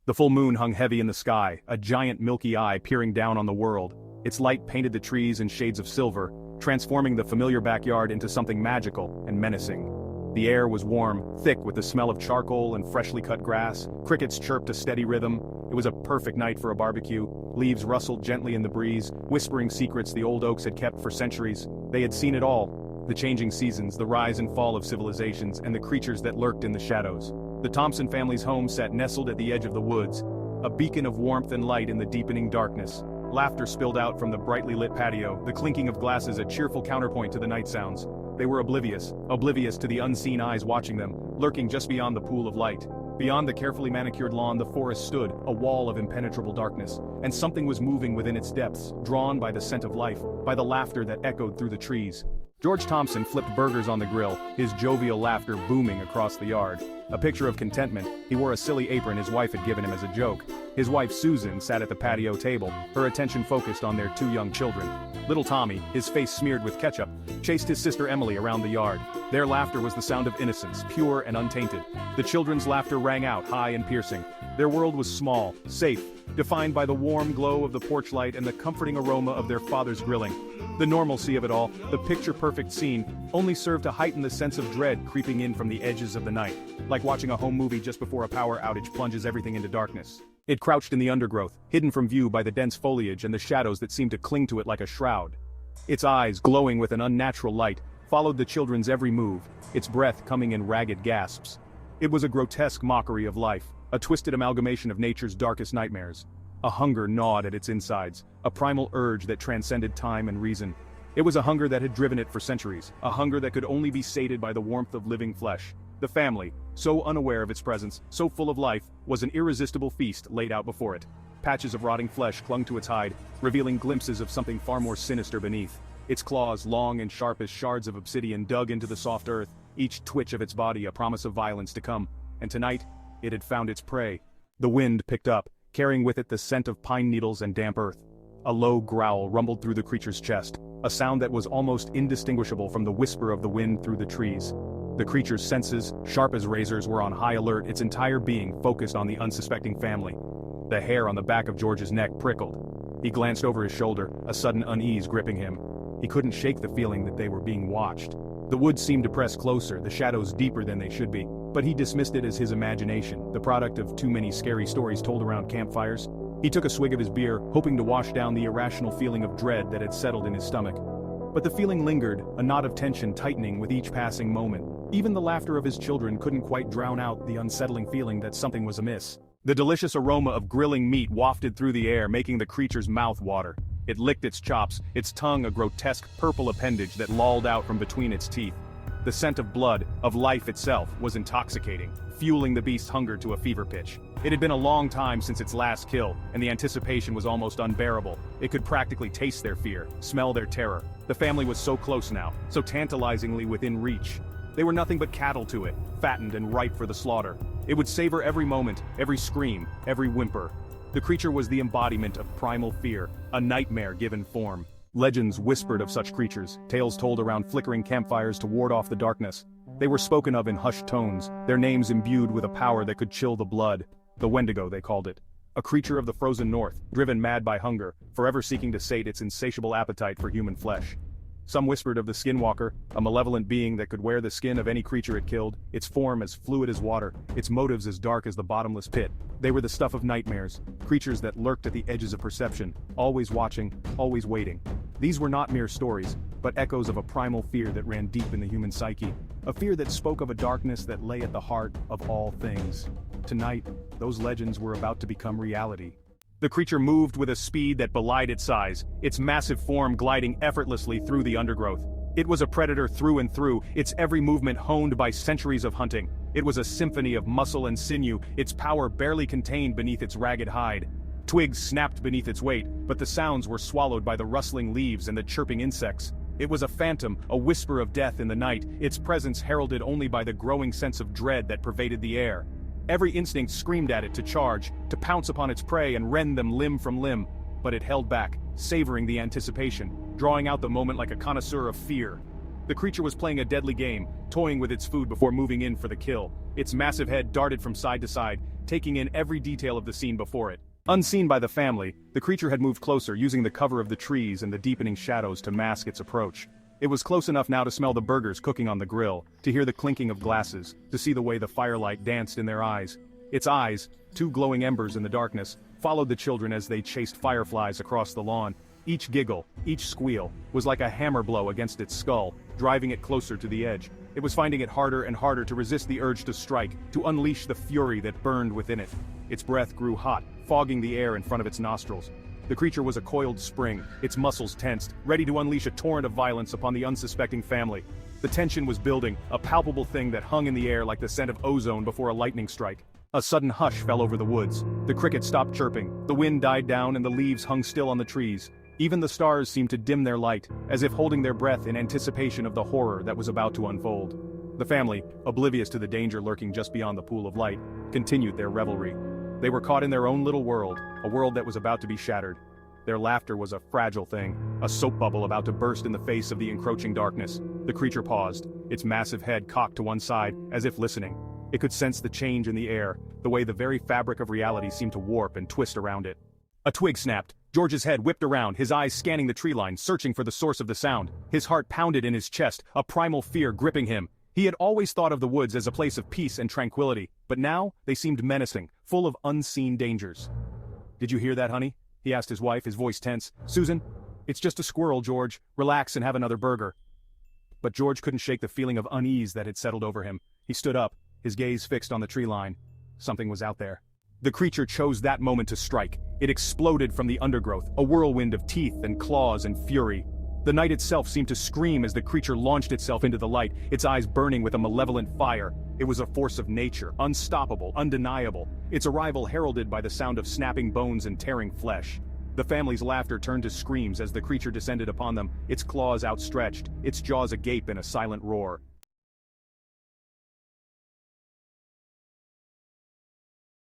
The full moon hung heavy in the sky, a giant milky eye peering down on the world. Its light painted the trees in shades of silver, transforming the familiar backyard into something magical and menacing. The air was warm, thick with the smell of charcoal and freshly cut grass. Crickets chirped a steady rhythm. It was a perfect night for a barbecue. Leaves rustled gently in the breeze, whispering secrets the old oaks had kept for centuries. They had seen it all: the changing seasons, the rise and fall of civilizations, and the creatures that lurked in the shadows. The Thompson family's home sat nestled at the edge of the woods, a beacon of warmth and light in the deepening darkness. Laughter spilled out from the brightly lit patio, the clinking of glasses a cheerful counterpoint to the night sounds. They were oblivious to the unseen eyes watching them, lurking just beyond the pool of light. Beyond the carefully manicured lawn, the forest stood, a wall of impenetrable darkness, and something was moving within its depths, drawn by the scent of life, by the laughter that echoed through the trees. George Thompson flipped burgers on the grill, his jovial laughter booming across the yard. A picture of contentment, he wore a silly apron his wife had given him as a joke. His wife Susan sat at the patio table, her attention focused on their 2 young children. Little Tommy, his face smeared with ketchup, chased his sister Emily around the yard. Their laughter was the sound of innocence, pure and untainted. The children's laughter rang out, high and piercing. Their world was small, safe, defined by the warm glow of the porch light and the comforting aroma of their father's grilling. The normalcy of it all, the picture-perfect scene, only served to heighten the sense of dread creeping in from the edges of the night, like watching a home movie just before a power outage plunges everything into darkness. It crouched in the undergrowth, hidden from view by the dense foliage and the shadows that seemed to cling to it like a shroud. Its eyes, glowing with an unnatural light, followed the children's every move, its breath coming in ragged gasps. It was a grotesque mockery of life, a twisted amalgamation of nature's darkest nightmares. A hunger gnawed at its insides, a primal urge that transcended time and reason. It was a hunger that had driven it for centuries, a hunger that could only be sated by the warmth of living flesh. The family, so unaware of its presence, so full of life, was an irresistible feast laid out before it. Patches of rotting flesh clung to its hide, revealing glimpses of something far more sinister beneath. Its claws, long and sharp as shards of obsidian, dug into the soft earth, each twitch of its body a promise of violence to come. And tonight, it had found its prey. The wind picked up, carrying with it the scent of pine needles and damp earth. A low growl rumbled through the creature's chest, a sound that was almost indistinguishable from the whisper of the wind through the trees. The creature's senses, sharp as razors, were on high alert, its entire being focused on the unsuspecting family. The hair on the back of George's neck prickled. He glanced over his shoulder, a sudden unease gripping him. He couldn't shake the feeling that they were being watched. The woods seemed to press closer, the shadows deeper than they should be, but he dismissed it as his imagination, the product of too many scary stories told around campfires. He took a swig of his beer, hoping to wash down the irrational feeling of dread that had settled in his stomach. But the feeling lingered, a knot of tension tightening with each passing moment. Even the laughter of his children couldn't quite drown out the unsettling feeling that something was amiss. The delicious aroma of grilling meat wafted through the air, making the creature's mouth water. It licked its chops, its tongue a grotesque purple appendage that lolled out from between its teeth. The scent of blood, of life itself, was intoxicating, fueling the beast's hunger to a fever pitch. It had been a long time since its last kill, and the anticipation was almost unbearable. It could practically taste their fear, smell their terror. The family was so close now, so tantalizingly within reach. They were nothing but cattle to it, fattened and ripe for the slaughter. It would savor every moment, every scream, every whimper. The creature was the embodiment of primal fear, a nightmare given form. Legends whispered of such creatures, tales told around flickering campfires to ward off the darkness. They were spoken of in hushed tones, their names imbued with a power that could chill the blood. The Wendigo, they called it. A creature of the frozen north, driven mad by hunger, forever seeking to sate its insatiable appetite for human flesh. Some whispered of the Skinwalker, a malevolent being that could wear the skin of any creature it killed, its form as fluid as water, its motives as dark as the bottomless pit. They were the stuff of nightmares, creatures that lurked at the edges of perception, always watching, always waiting. These were not mere stories, but echoes of a primal fear that ran deep in the human psyche, a fear that spoke of a darkness that lay at the heart of all things. Tonight, those legends were about to become reality. The creature moved with a speed that belied its size, its massive form gliding effortlessly through the undergrowth. It was a predator through and through, its every movement honed by centuries of hunting. It was a symphony of muscle and sinew, its power barely contained beneath its ragged hide. Twigs snapped beneath its weight, but the sounds were swallowed by the rustling leaves and the chirping insects. It was a phantom, a whisper of death in the night, its presence heralded only by the growing sense of dread that pervaded the air. Every instinct screamed at it to charge, to pounce upon its prey and rend them limb from limb. But it held back, savoring the anticipation, drawing out the moment like a connoisseur of fear. The creature was playing a deadly game, toying with its food before moving in for the kill. Its massive head darted from side to side, taking in every detail of the scene before it. Unseen by the family, the creature had moved closer, using the cover of the trees and the deepening shadows to mask its approach. It was close enough now to smell the burgers cooking on the grill, to hear the clinking of glasses, to see the way the firelight danced in their eyes. Its eyes, two glowing embers in the darkness, followed the children as they chased fireflies across the lawn. Each giggle, each squeal, was like a hammer blow against its skull, driving it closer to the edge. It was finding it harder and harder to resist the urge to strike, to unleash the fury that burned within it. Its breath grew hot, fogging the air in front of its nostrils. The creature was a coiled spring, its muscles tensed, ready to unleash a torrent of violence upon the unsuspecting family. The tension was building, a palpable thing that hung in the air like the scent of ozone before a lightning strike. A sudden hush fell over the woods. The crickets stopped chirping, the wind died down and the leaves hung still on the trees. Even the stars seemed to dim their light, as if holding their breath in anticipation of the horror that was about to unfold. The family, oblivious to the danger lurking just beyond the pool of light, continued their revelry. They were caught in their own little world, a world that was about to be shattered. Their laughter was a fragile thing, a soap bubble about to burst in the face of the encroaching darkness. The creature paused, its massive head cocked to one side, as if listening. It could sense the change in the air, the way the very fabric of reality seemed to warp and twist around it. A twig snapped. George's head whipped around, his eyes scanning the tree line, searching for the source of the sound. His heart pounded in his chest, a primal fear gripping him. He had always thought of the woods as a place of peace and tranquility, but now they seemed menacing, full of unseen dangers. "Did you hear that, honey?" he asked his wife, his voice tense. "Susan? It's just a squirrel, George. Relax and have another burger." But George couldn't shake the feeling of unease that had settled over him. He stood up, his gaze fixed on the tree line. Something was out there. The creature chose that moment to strike. It exploded from the undergrowth, a whirlwind of teeth and claws and fury. The night itself seemed to scream as the creature launched itself into the light, its eyes burning with a malevolent fire. It was a force of nature, unstoppable, undeniable, its arrival heralded by the sound of snapping bones and tearing flesh. The family's laughter turned to screams as the creature descended upon them, its claws outstretched, its jaws agape in a silent roar.